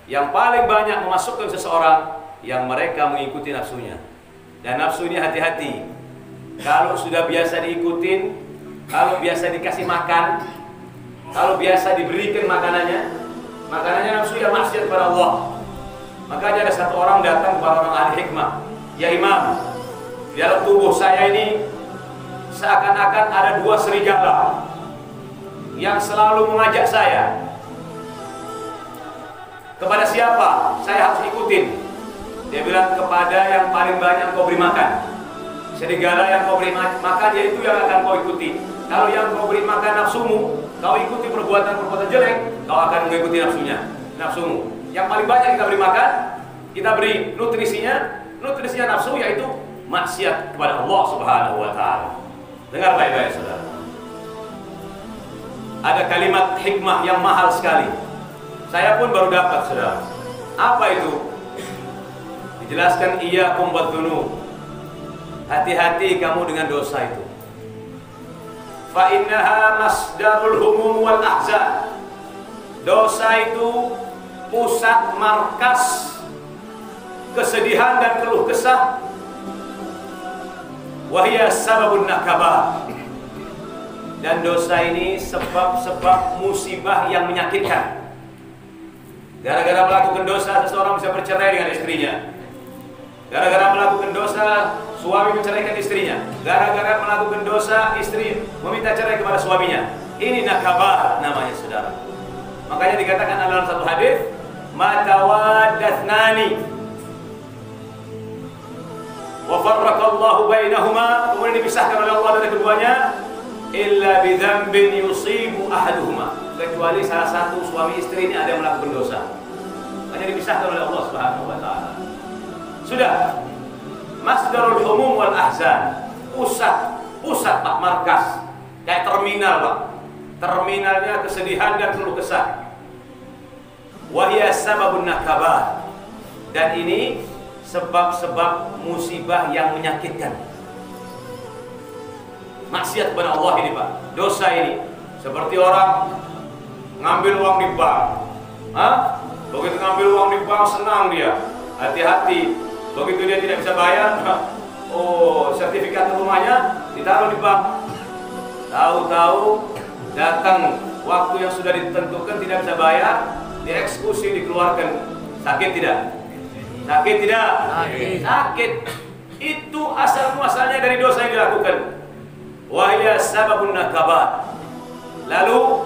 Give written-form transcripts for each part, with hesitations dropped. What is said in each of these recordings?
yang paling banyak memasukkan seseorang yang mereka mengikuti nafsunya. Dan nafsu ini hati-hati. Kalau sudah biasa diikutin, kalau biasa dikasih makan, kalau biasa diberikan makanannya nafsu yang maksiat kepada Allah. Makanya ada satu orang datang kepada orang ahli hikmah, "Ya Imam, di dalam tubuh saya ini seakan-akan ada dua serigala yang selalu mengajak saya. Kepada siapa saya harus ikutin?" Dia bilang, "Kepada yang paling banyak kau beri makan. Serigala yang kau beri makan, yaitu yang akan kau ikuti. Kalau yang kau beri makan nafsumu, kau ikuti perbuatan-perbuatan jelek, kau akan mengikuti nafsumu. Yang paling banyak kita beri makan, kita beri nutrisinya nafsu, yaitu maksiat kepada Allah Subhanahu wa Ta'ala." Dengar baik-baik, saudara. Ada kalimat hikmah yang mahal sekali. Saya pun baru dapat, saudara. Apa itu? Dijelaskan, iyyakum wadh-dhunub. Hati-hati kamu dengan dosa itu. Fa innaha masdarul humum wal ahzan. Dosa itu pusat markas kesedihan dan keluh kesah. Wa hiya sababun nakabah. Dan dosa ini sebab-sebab musibah yang menyakitkan. Gara-gara melakukan dosa, seseorang bisa bercerai dengan istrinya. Gara-gara melakukan dosa, suami menceraikan istrinya. Gara-gara melakukan dosa, istri meminta cerai kepada suaminya. Ini nakabah namanya, saudara. Makanya dikatakan dalam satu hadis, "Matawaddathnani wa farraqallahu bainahuma." Kemudian dipisahkan oleh Allah dari keduanya, "illa bidzambin yusibu ahaduhuma." Kecuali salah satu suami istri ini ada yang melakukan dosa. Hanya dipisahkan oleh Allah Subhanahu wa Ta'ala. Sudah, masdarul umum wal ahzan. Pusat Pak, markas. Kayak terminal, Pak. Terminalnya kesedihan dan keluh kesah. Wa hiya sababun nakabah. Dan ini sebab-sebab musibah yang menyakitkan. Maksiat kepada Allah ini, Pak. Dosa ini seperti orang ngambil uang di bank. Begitu ngambil uang di bank senang dia. Hati-hati. Begitu dia tidak bisa bayar, sertifikat rumahnya ditaruh di bank. Tahu-tahu datang waktu yang sudah ditentukan tidak bisa bayar, dieksekusi, dikeluarkan. Sakit tidak? Sakit tidak? Sakit. Itu asal muasalnya dari dosa yang dilakukan. Wa hiya sababun nakabah. Lalu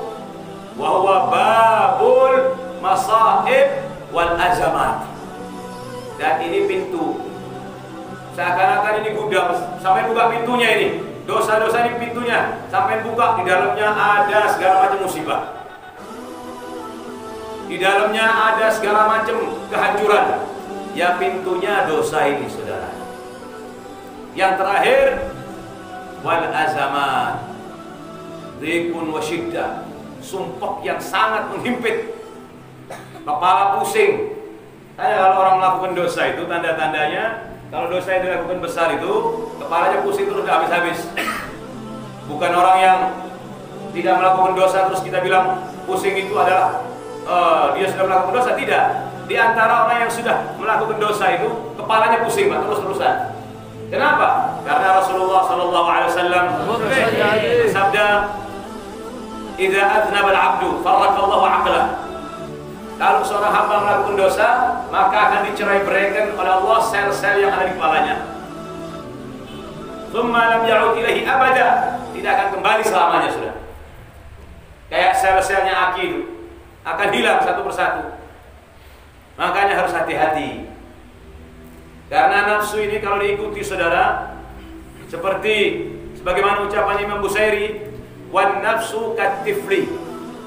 wa huwa babul masaib wal azamat. Dan ini pintu. Seakan-akan ini gudang. Sampai buka pintunya ini. Dosa-dosa ini pintunya. Sampai buka, di dalamnya ada segala macam musibah. Di dalamnya ada segala macam kehancuran. Ya, pintunya dosa ini, saudara. Yang terakhir, wal azamat, dhikun wa syiddah. Sumpah yang sangat menghimpit. Kepala pusing. Kalau orang melakukan dosa itu tanda-tandanya, kalau dosa yang dilakukan besar itu kepalanya pusing terus tidak habis-habis. Bukan orang yang tidak melakukan dosa terus kita bilang pusing itu adalah dia sudah melakukan dosa. Tidak. Di antara orang yang sudah melakukan dosa itu kepalanya pusing, Pak, terus-terusan. Kenapa? Karena Rasulullah SAW bersabda, "Idza adznaba al-'abdu farraqallahu 'aqlah." Kalau seorang hamba melakukan dosa, maka akan dicerai-beraikan oleh Allah sel-sel yang ada di kepalanya. Tsumma lam ya'ud ilaihi abada. Tidak akan kembali selamanya, sudah. Kayak sel-selnya aki itu akan hilang satu persatu. Makanya harus hati-hati. Karena nafsu ini kalau diikuti, saudara, seperti sebagaimana ucapan Imam Busairi, "Wan nafsu katifli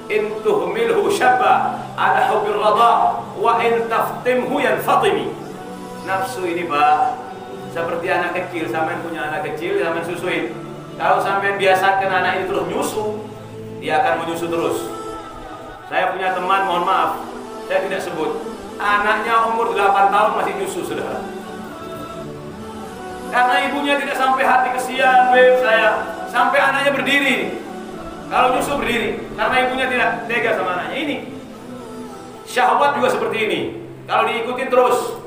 in tuhmilhu syabba ala hubbil radha wa in taftimhu yanfatimi." Nafsu ini, Pak, seperti anak kecil. Sampean punya anak kecil, sampean susuin. Kalau sampean biasakan anak ini terus nyusu, dia akan menyusu terus. Saya punya teman, mohon maaf, saya tidak sebut, anaknya umur 8 tahun masih nyusu, saudara. Karena ibunya tidak sampai hati, kesian, beb saya, sampai anaknya berdiri. Kalau nyusu berdiri, karena ibunya tidak tega sama anaknya ini. Syahwat juga seperti ini. Kalau diikuti terus,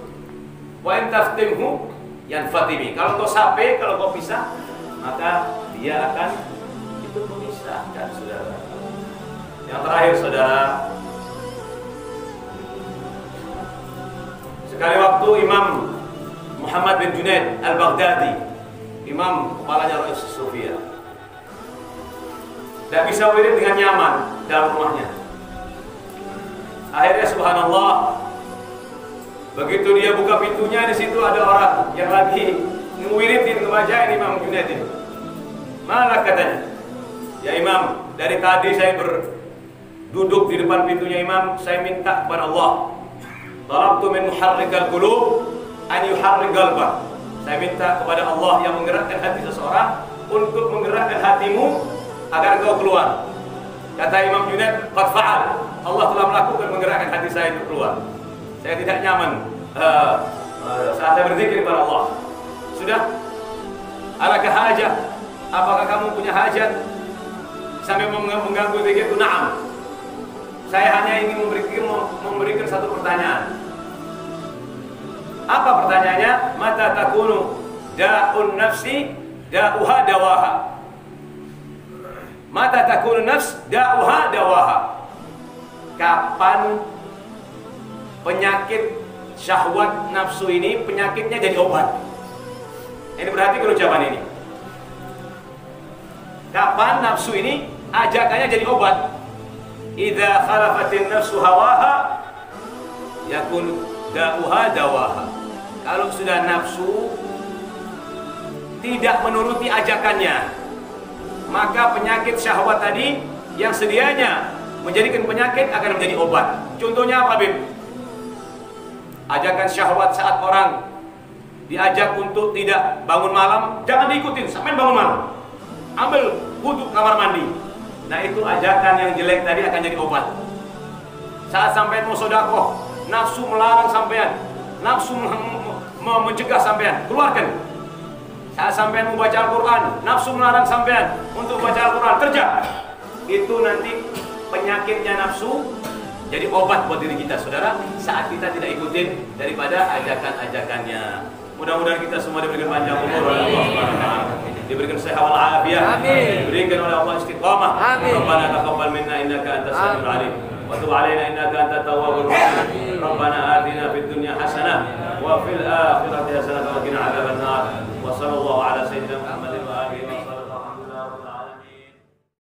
wa in taftimhu yanfatimi. Kalau kau sape, kalau kau pisah, maka dia akan itu memisahkan, saudara. Yang terakhir, saudara, sekali waktu Imam Muhammad bin Junaid al-Baghdadi, imam kepalanya Rais Sufia, tidak bisa wirid dengan nyaman dalam rumahnya. Akhirnya subhanallah, begitu dia buka pintunya, di situ ada orang yang lagi ngewiridin, ngebacain Imam Junaid ini. Malah katanya, ya Imam, dari tadi saya duduk di depan pintunya Imam, saya minta kepada Allah, talabtu min muharrikal qulub an yuharrik qalbak. Saya minta kepada Allah yang menggerakkan hati seseorang untuk menggerakkan hatimu agar kau keluar. Kata Imam Junaid, qad fa'al. Allah telah melakukan menggerakkan hati saya untuk keluar. Saya tidak nyaman saat saya berzikir kepada Allah. Sudah? Alakah hajat? Apakah kamu punya hajat sampai mengganggu zikirku? Na'am. Saya hanya ingin memberikan satu pertanyaan. Apa pertanyaannya? Mata takunu da'un nafsi da'uha dawaha. Mata takunu nafs da'uha dawaha. Kapan penyakit syahwat nafsu ini penyakitnya jadi obat? Ini berarti ucapan ini. Kapan nafsu ini ajakannya jadi obat? Idza khalafatin nafsu hawaha yakun da'uha dawaha. Kalau sudah nafsu tidak menuruti ajakannya, maka penyakit syahwat tadi yang sedianya menjadikan penyakit akan menjadi obat. Contohnya apa, Bib? Ajakan syahwat saat orang diajak untuk tidak bangun malam, jangan diikutin sampai bangun malam. Ambil wudhu kamar mandi. Nah, itu ajakan yang jelek tadi akan jadi obat. Saat sampai mau sedekah, nafsu melarang sampean, nafsu mencegah sampean, keluarkan. Saat sampean mau baca Al-Quran, nafsu melarang sampean untuk baca Al-Quran, kerja. Itu nanti penyakitnya nafsu jadi obat buat diri kita, saudara, saat kita tidak ikutin daripada ajakan-ajakannya. Mudah-mudahan kita semua diberikan panjang umur oleh Allah Subhanahu wa taala, diberikan sehat wal afiat, diberikan oleh Allah istiqamah. Rabbana taqabbal minna innaka antas samiul alim wa tub alaina innaka antat tawwabur rahim. Rabbana atina fid dunya hasanah wa fil akhirati hasanah wa qina adzabannar. Wa sallallahu